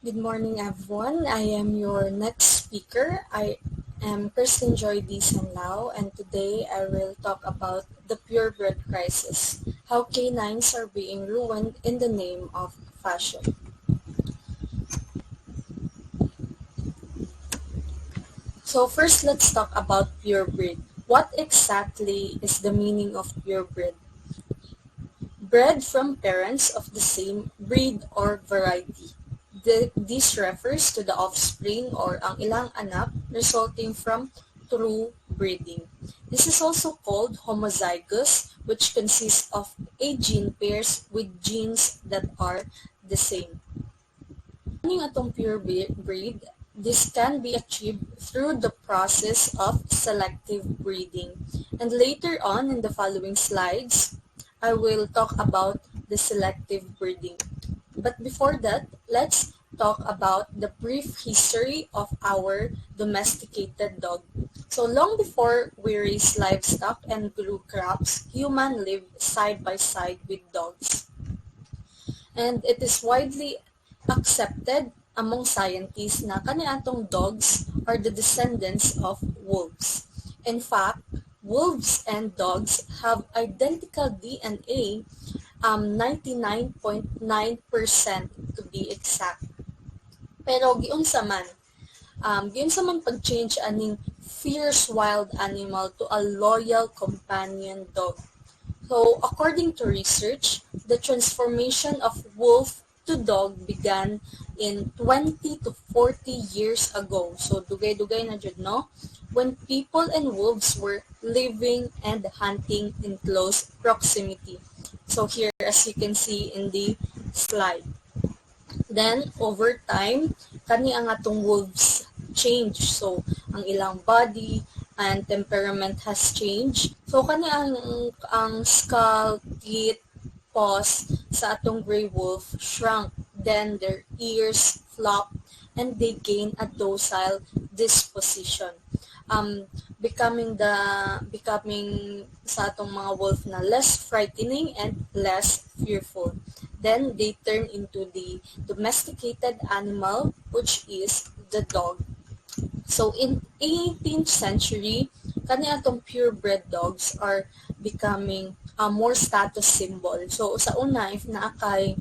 Good morning, everyone. I am your next speaker. I am Kristen Joy D. Sanlao, and today I will talk about the purebred crisis, how canines are being ruined in the name of fashion. So first, let's talk about purebred. What exactly is the meaning of purebred? Bred from parents of the same breed or variety. This refers to the offspring or ang ilang anak resulting from true breeding. This is also called homozygous, which consists of a gene pairs with genes that are the same. Ano yung atong pure breed? This can be achieved through the process of selective breeding. And later on in the following slides, I will talk about the selective breeding. But before that, let's talk about the brief history of our domesticated dog. So long before we raised livestock and grew crops, humans lived side by side with dogs. And it is widely accepted among scientists na kaniadtong dogs are the descendants of wolves. In fact, wolves and dogs have identical DNA, 99.9% to be exact. Pero giunsa man pag-change aning fierce wild animal to a loyal companion dog. So, according to research, the transformation of wolf to dog began in 20 to 40 years ago. So, dugay-dugay na jud, no? When people and wolves were living and hunting in close proximity. So, here, as you can see in the slide. Then, over time, kani ang atong wolves change. So, ang ilang body and temperament has changed. So, kani ang skull, teeth, paws sa atong gray wolf shrunk. Then, their ears flopped and they gain a docile disposition. Becoming sa atong mga wolf na less frightening and less fearful. Then they turn into the domesticated animal, which is the dog. So in 18th century, kani atong purebred dogs are becoming a more status symbol. So sa una, if naakay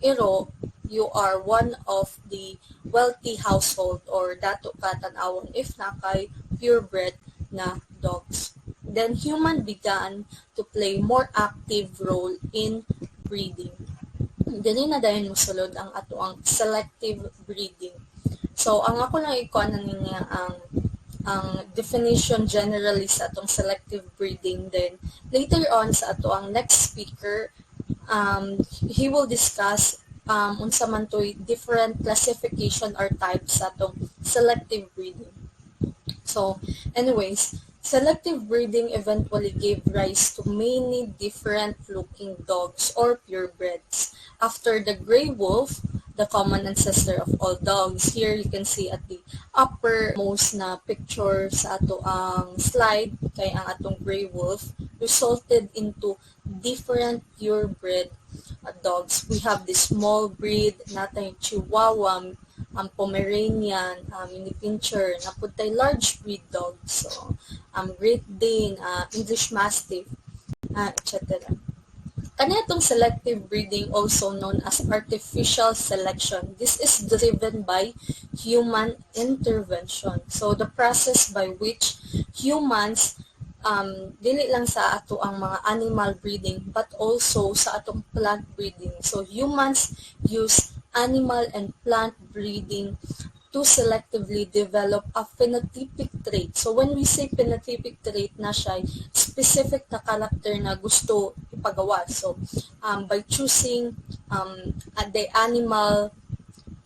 iro, you are one of the wealthy household or dato ka tan-awon if nakay purebred na dogs. Then human began to play more active role in breeding. Dili na dayon mosulod ang ato ang selective breeding. So ang ako lang ikuan niya ang definition generally sa atong selective breeding. Then later on sa ato ang next speaker, he will discuss unsa man toy different classification or types sa atong selective breeding. So anyways, selective breeding eventually gave rise to many different looking dogs or purebreds. After the gray wolf, the common ancestor of all dogs, here you can see at the uppermost na picture sa ato ang slide kay ang atong gray wolf resulted into different purebred dogs. We have the small breed natay Chihuahua, Pomeranian, Mini Pinscher, naputay large breed dogs, so Great Dane, English Mastiff, etc. Kanitong selective breeding, also known as artificial selection, this is driven by human intervention. So the process by which humans dili lang sa ato ang mga animal breeding but also sa atong plant breeding. So humans use animal and plant breeding to selectively develop a phenotypic trait. So when we say phenotypic trait na siya, specific na character na gusto ipagawa. So by choosing the animal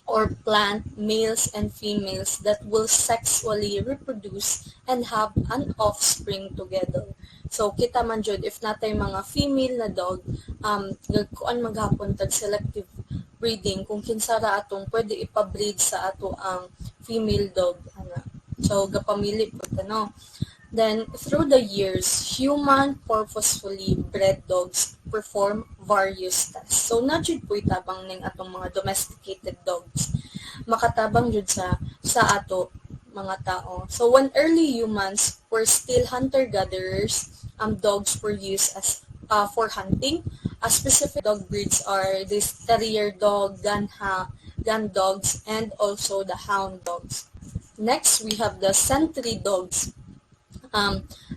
or plant males and females that will sexually reproduce and have an offspring together. So kita man jud if natay mga female na dog, kuan maghapon tag selective breeding kung kinsa ra atong pwede ipabreed sa ato ang female dog ana. So gapamili pud no. Then through the years, human purposefully bred dogs perform various tasks. So na jud po itabang ning atong mga domesticated dogs. Makatabang jud sa ato mga tao. So when early humans were still hunter-gatherers, dogs were used as for hunting. Specific dog breeds are this terrier dog, gun dogs, and also the hound dogs. Next, we have the sentry dogs.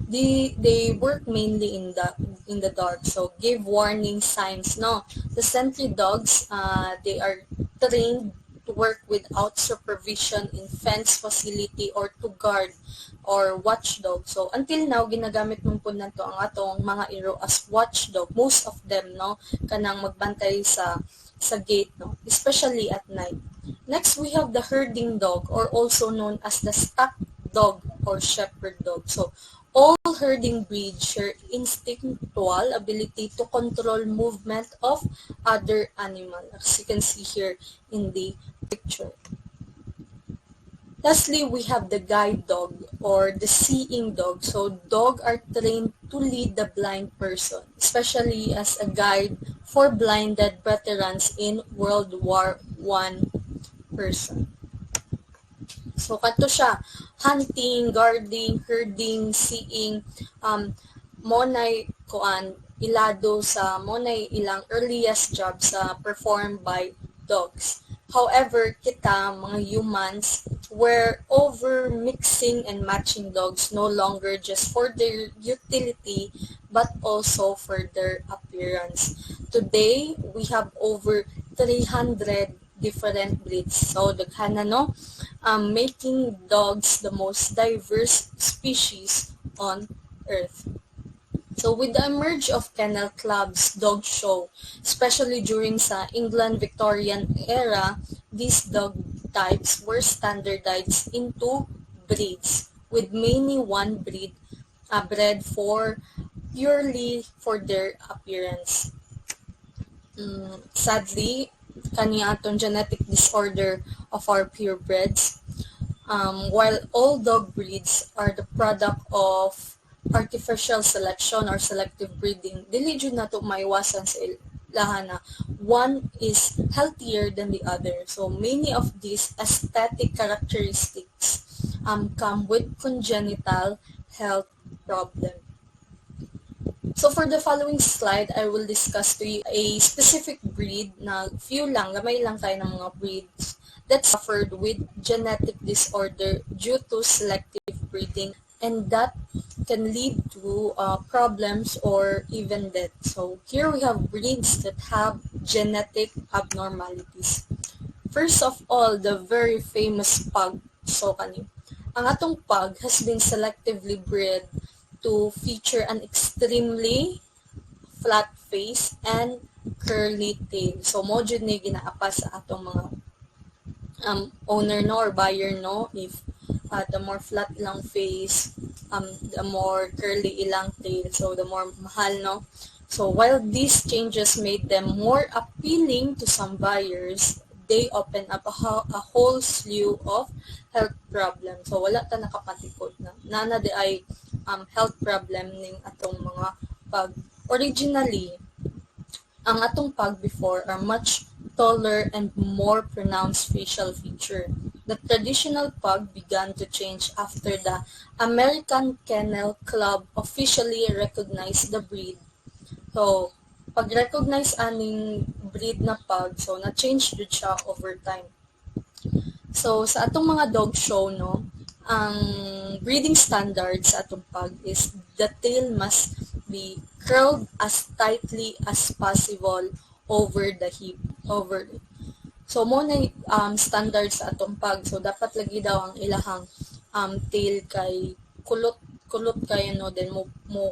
They work mainly in the dark, so give warning signs. No, the sentry dogs, they are trained to work without supervision in fence facility or to guard or watchdog. So until now ginagamit man po nato ang atong mga iro as watchdog. Most of them, no, kanang magbantay sa gate, no, especially at night. Next, we have the herding dog, or also known as the stock dog or shepherd dog. So all herding breeds share instinctual ability to control movement of other animals, as you can see here in the picture. Lastly, we have the guide dog or the seeing dog. So dogs are trained to lead the blind person, especially as a guide for blinded veterans in World War I person. So kato siya, hunting, guarding, herding, seeing, monay kuan ilado sa monay ilang earliest jobs performed by dogs. However, kita mga humans were over mixing and matching dogs no longer just for their utility but also for their appearance. Today, we have over 300 different breeds. So daghan na, no, making dogs the most diverse species on Earth. So with the emerge of kennel clubs, dog show, especially during sa England Victorian era, these dog types were standardized into breeds, with mainly one breed bred for purely for their appearance. Sadly, kaniya atong genetic disorder of our purebreds, while all dog breeds are the product of artificial selection or selective breeding, dili jud nato maiwasan sa ilahan na one is healthier than the other. So many of these aesthetic characteristics come with congenital health problem. So for the following slide, I will discuss to you a specific breed na few lang, gamay lang tayo ng mga breeds that suffered with genetic disorder due to selective breeding, and that can lead to problems or even death. So here we have breeds that have genetic abnormalities. First of all, the very famous pug. So ang atong pug has been selectively bred to feature an extremely flat face and curly tail. So mo jud ni ginaapa sa atong mga owner no or buyer no, if the more flat ilang face, the more curly ilang tail, so the more mahal, no. So while these changes made them more appealing to some buyers, they open up a whole slew of health problems. So wala ta nakapatikod na nana di ay health problem ning atong mga pug. Originally, ang atong pug before are much taller and more pronounced facial feature. The traditional pug began to change after the American Kennel Club officially recognized the breed. So, pag-recognize aning breed na pug, so na-change jud siya over time. So, sa atong mga dog show, no, ang breeding standards sa atong pug is the tail must be curled as tightly as possible over the hip. So mo na standard sa atong pug. So dapat lagi daw ang ilahang tail kay kulot kayo, no, then mo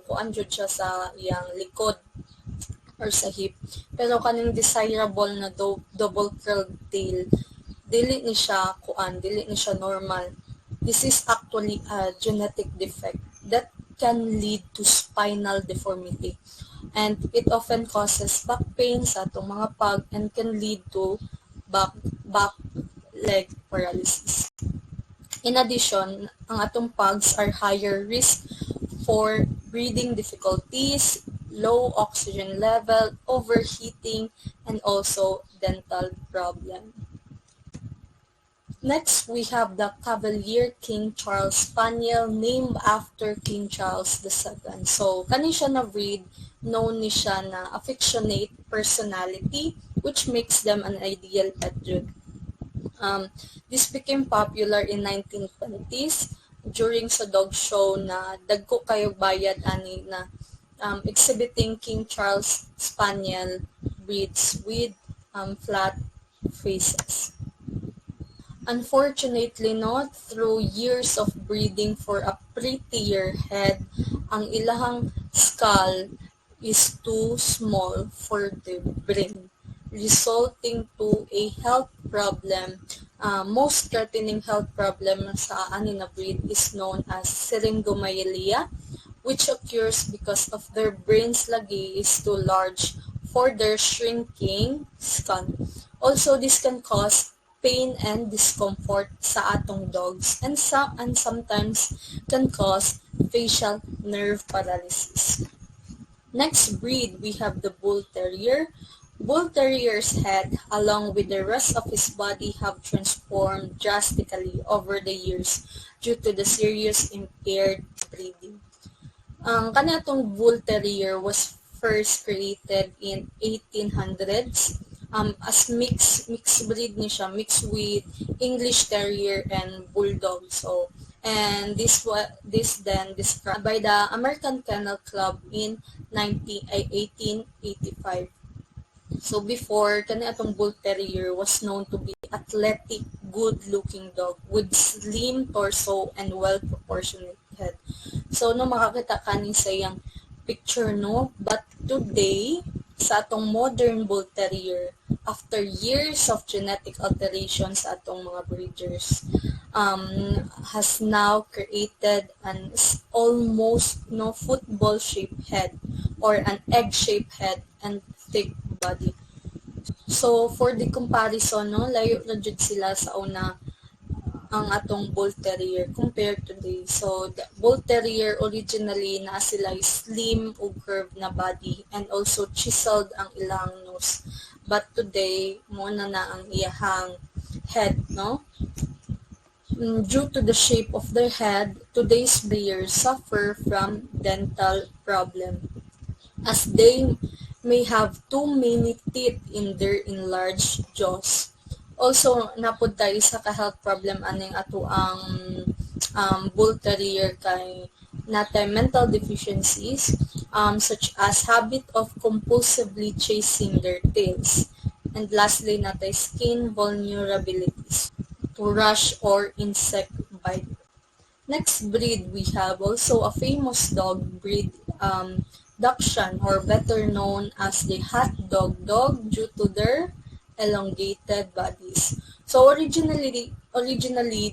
kuan jud siya sa iyang likod or sa hip. Pero kaning desirable na double curled tail, dili ni siya normal. This is actually a genetic defect that can lead to spinal deformity, and it often causes back pain sa atong mga pug and can lead to back leg paralysis. In addition, ang atong pugs are higher risk for breathing difficulties, low oxygen level, overheating, and also dental problem. Next, we have the Cavalier King Charles Spaniel, named after King Charles II. So, kani siya na breed, known ni siya na affectionate personality, which makes them an ideal pet jud. This became popular in 1920s during sa dog show na dagko kayo bayad ani na exhibiting King Charles Spaniel breeds with flat faces. Unfortunately, no, through years of breeding for a prettier head, ang ilahang skull is too small for the brain, resulting to a health problem. Most threatening health problem sa ani na breed is known as syringomyelia, which occurs because of their brain's lagi is too large for their shrinking skull. Also, this can cause pain and discomfort sa atong dogs and sometimes can cause facial nerve paralysis. Next breed, we have the Bull Terrier. Bull Terrier's head, along with the rest of his body, have transformed drastically over the years due to the serious impaired breeding. Ang kanatong Bull Terrier was first created in 1800s as mixed breed ni siya, mixed with English Terrier and Bulldog. So, and this then described by the American Kennel Club in 1885. So before, kani atong Bull Terrier was known to be athletic, good-looking dog with slim torso and well-proportionate head. So no makakita kani sa iyang picture, no, but today sa atong modern Bull Terrier, after years of genetic alterations sa atong mga breeders, has now created an almost no football-shaped head or an egg-shaped head and thick body. So for the comparison, no, layo na jud sila sa una ang atong Bull Terrier compared today. So the Bull Terrier originally na sila slim o curved na body and also chiseled ang ilang nose. But today mo na ang iyahang head, no? Due to the shape of their head, today's breeders suffer from dental problem as they may have too many teeth in their enlarged jaws. Also, napod tayo sa ka-health problem aning ato ang Bull Terrier kay natay mental deficiencies such as habit of compulsively chasing their tails. And lastly, natay skin vulnerabilities to rash or insect bite. Next breed, we have also a famous dog breed, Dachshund, or better known as the hot dog due to their elongated bodies. So originally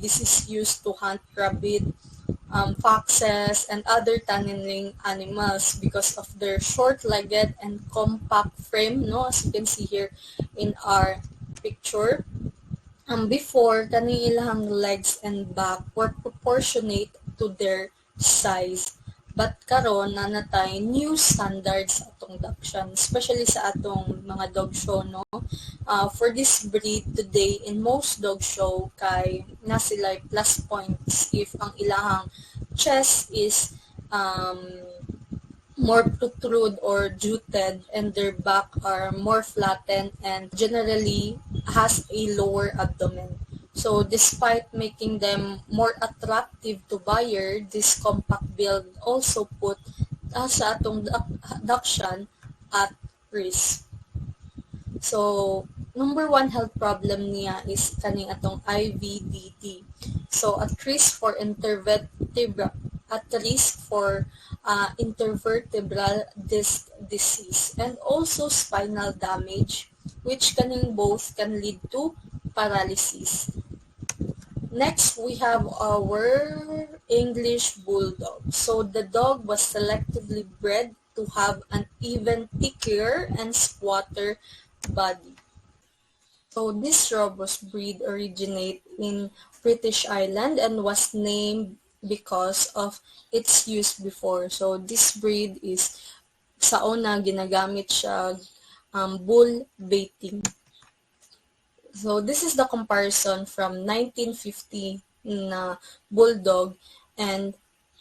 this is used to hunt rabbit, foxes, and other tunneling animals because of their short-legged and compact frame, no, as you can see here in our picture. Before, kani ilang legs and back were proportionate to their size. But karon na natay new standards sa atong dachshund, especially sa atong mga dog show, no. For this breed today in most dog show kay na sila plus points if ang ilahang chest is more protrude or jutted and their back are more flattened and generally has a lower abdomen. So despite making them more attractive to buyer, this compact build also put sa atong dachshund at risk. So number one health problem niya is kaning atong IVDD. So at risk for intervertebral disc disease and also spinal damage, which kaning both can lead to paralysis. Next, we have our English Bulldog. So the dog was selectively bred to have an even thicker and squatter body. So this robust breed originated in British Island and was named because of its use before. So this breed is sa una ginagamit siya bull baiting. So this is the comparison from 1950 na bulldog and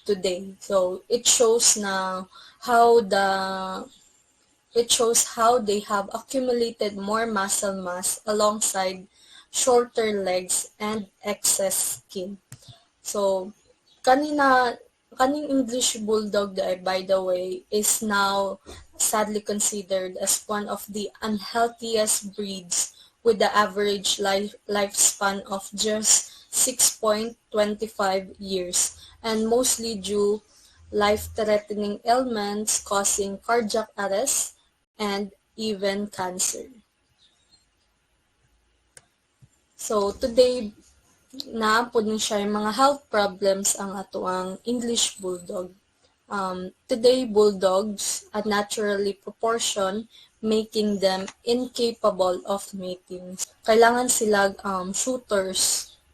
today. So it shows how the they have accumulated more muscle mass alongside shorter legs and excess skin. So kaning English Bulldog, by the way, is now sadly considered as one of the unhealthiest breeds with the average lifespan of just 6.25 years, and mostly due life-threatening ailments causing cardiac arrest and even cancer. So today, naapod ni siya yung mga health problems ang atoang English Bulldog. Today, bulldogs are naturally proportioned, making them incapable of mating. Kailangan sila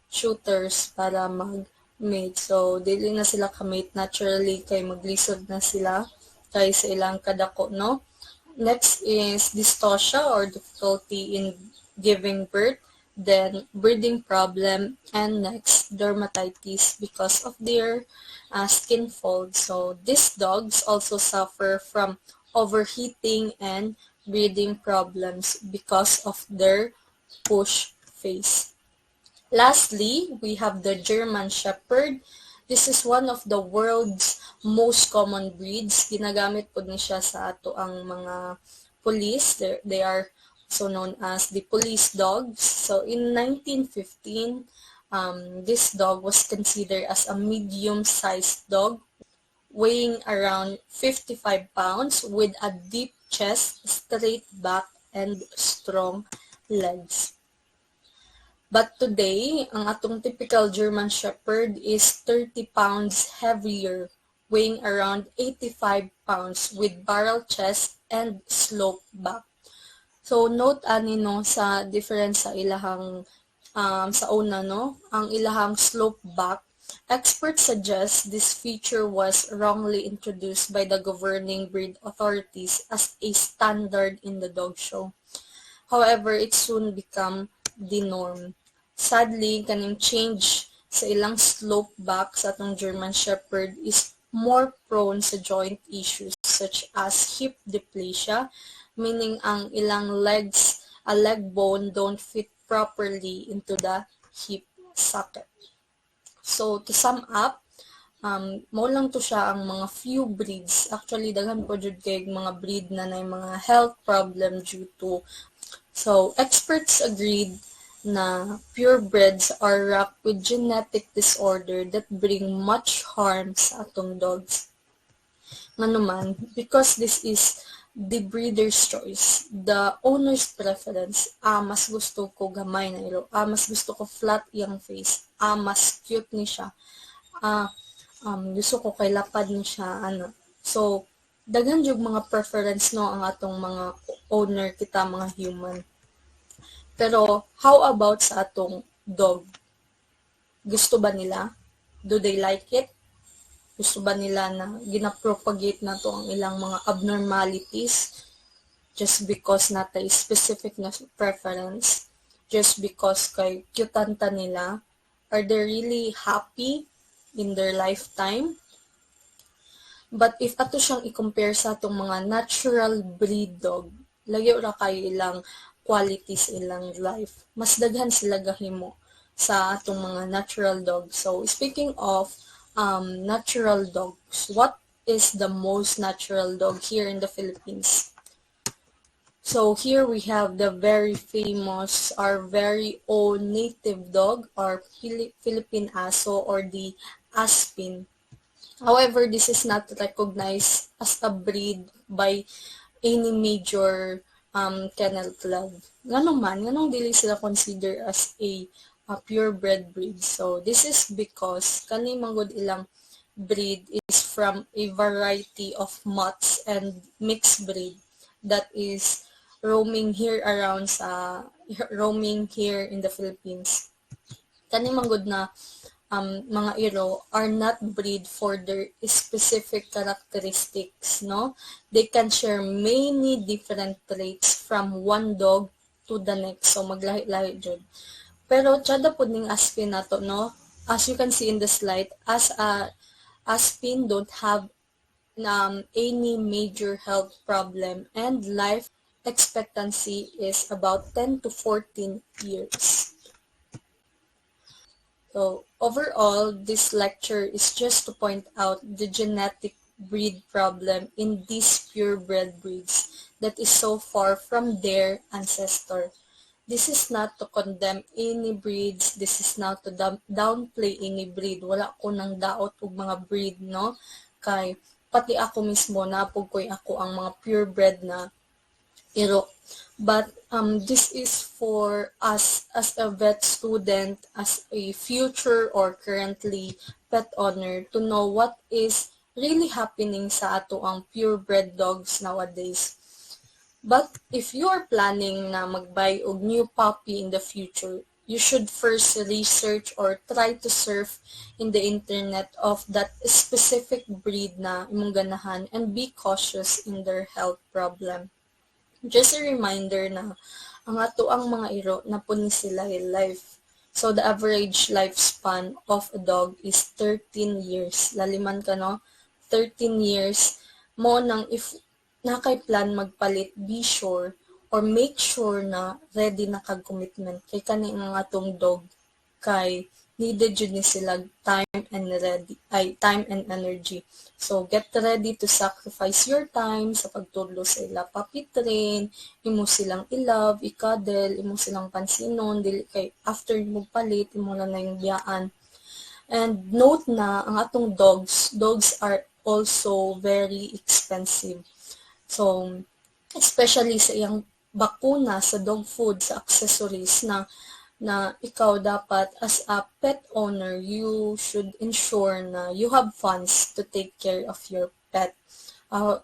shooters para mag-mate. So, dili na sila ka-mate naturally kay maglisod na sila kay sa ilang kadako, no? Next is dystocia or difficulty in giving birth, then breathing problem, and next dermatitis because of their skin folds. So these dogs also suffer from overheating and breathing problems because of their push face. Lastly, we have the German Shepherd. This is one of the world's most common breeds. Ginagamit po ni siya sa ato ang mga police. They are so known as the police dogs. So in 1915, this dog was considered as a medium-sized dog, weighing around 55 pounds with a deep chest, straight back, and strong legs. But today, ang atong typical German Shepherd is 30 pounds heavier, weighing around 85 pounds with barrel chest and slope back. So note ani no sa difference sa ilahang sa una no, ang ilahang slope back. Experts suggest this feature was wrongly introduced by the governing breed authorities as a standard in the dog show. However, it soon became the norm. Sadly, kaning change sa ilang slope back sa atong German Shepherd is more prone sa joint issues such as hip dysplasia, meaning ang ilang legs, a leg bone don't fit properly into the hip socket. So, to sum up, mo lang to siya ang mga few breeds. Actually, daghan po jud kay mga breed na nay mga health problem due to. So, experts agreed na purebreds are wrapped with genetic disorder that bring much harm sa atong dogs. Nganuman, because this is the breeder's choice, the owner's preference, mas gusto ko gamay na ilo, mas gusto ko flat yung face, mas cute ni siya, gusto ko kay lapad ni siya, ano. So, daghan yung mga preference no ang atong mga owner kita, mga human. Pero, how about sa atong dog? Gusto ba nila? Do they like it? Gusto ba nila na ginapropagate na to ang ilang mga abnormalities just because natay specific na preference? Just because kay cutanta nila? Are they really happy in their lifetime? But if ato siyang i-compare sa atong mga natural breed dog, lagi ora kayo ilang qualities ilang life. Mas daghan sila gahimo sa atong mga natural dogs. So, speaking of natural dogs, what is the most natural dog here in the Philippines? So, here we have the very famous, our very own native dog, our Philippine Aso or the Aspin. However, this is not recognized as a breed by any major kennel club. Ganong dili sila consider as a purebred breed. So this is because kani manggod ilang breed is from a variety of mutts and mixed breed that is roaming here in the Philippines. Kani manggod na mga iro are not breed for their specific characteristics, no? They can share many different traits from one dog to the next. So, maglahi-lahi jud. Pero, tsada po ning Aspin na to, no? As you can see in the slide, as a Aspin don't have any major health problem and life expectancy is about 10 to 14 years. So overall, this lecture is just to point out the genetic breed problem in these purebred breeds that is so far from their ancestor. This is not to condemn any breeds. This is not to downplay any breed. Wala ko nang daot og mga breed, no? Kay pati ako mismo napugkoy ako ang mga purebred na iro. But this is for us as a vet student, as a future or currently pet owner to know what is really happening sa ato ang purebred dogs nowadays. But if you are planning na mag-buy og new puppy in the future, you should first research or try to surf in the internet of that specific breed na imong ganahan and be cautious in their health problem. Just a reminder na ang ato ang mga iro na puni sila life. So the average lifespan of a dog is 13 years. Laliman ka no? 13 years mo nang if nakay plan magpalit, be sure or make sure na ready na kag commitment kay kani nga atong dog kay needed jud ni sila time and energy. So get ready to sacrifice your time sa pagtudlo sa ila puppy train, imo silang i-love, i-cuddle, imo silang pansinon dili kay after mo palit imo na yung biyaan. And note na ang atong dogs are also very expensive. So, especially sa iyang bakuna, sa dog food, sa accessories na ikaw dapat as a pet owner, you should ensure na you have funds to take care of your pet.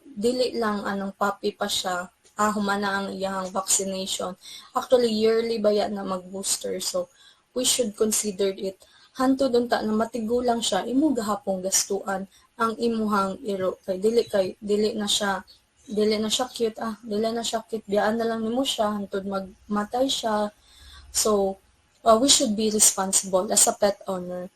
Dili lang anong puppy pa siya, humana ang iyang vaccination. Actually, yearly ba yan na mag-booster? So, we should consider it. Hantod unta na matigulang siya, imo gahapong gastuan ang imuhang iro. Dili na siya cute, dili na siya cute, biyaan na lang nimo siya, hantod magmatay siya. So, we should be responsible as a pet owner.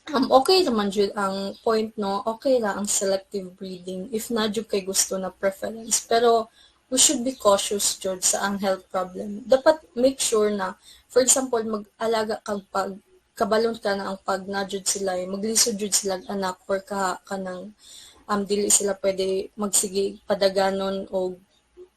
Okay naman jud ang point, no? Okay ra ang selective breeding if na jud kay gusto na preference. Pero, we should be cautious jud sa ang health problem. Dapat make sure na, for example, mag-alaga kag pag kabalon ka na ang pag na jud sila, maglisod jud sila anak or kanang dili sila pwede magsige padaganon o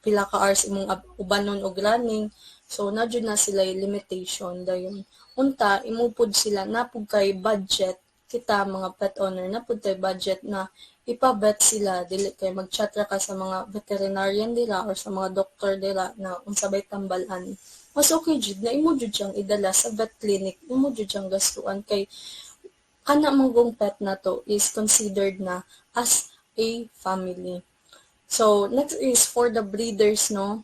pila ka hours imong ubanon og running. So na jud na sila limitation dayon. Unta imo pud sila napud kay budget, kita mga pet owner napud kay budget na ipa-vet sila, dili kay magchatra ka sa mga veterinarian nila or sa mga doktor nila na unsabay tambalan. Mas okay jud na imo jud siyang idala sa vet clinic, imo jud siyang gastuan kay kana manggong pet na to is considered na as a family. So, next is for the breeders, no?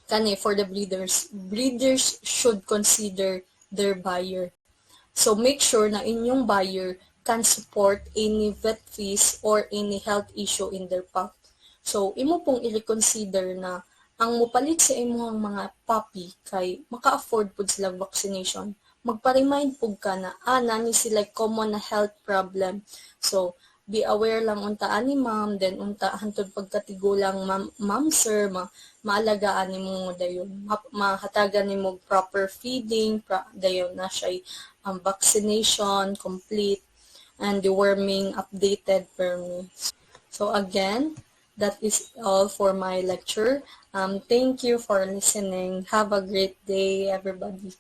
For the breeders should consider their buyer. So, make sure na inyong buyer can support any vet fees or any health issue in their pup. So, imo pong i-reconsider na ang mupalit sa imuhang mga puppy kay maka-afford pud sila vaccination. Magpa-remind pug ka na nani sila common na health problem. So, be aware lang unta ani ma'am, then unta hantod pagkatigulang ma'am sir, maalagaan nimo dayon. Mahatagan nimo proper feeding, dayon na siya vaccination complete and deworming updated per me. So again, that is all for my lecture. Thank you for listening. Have a great day, everybody.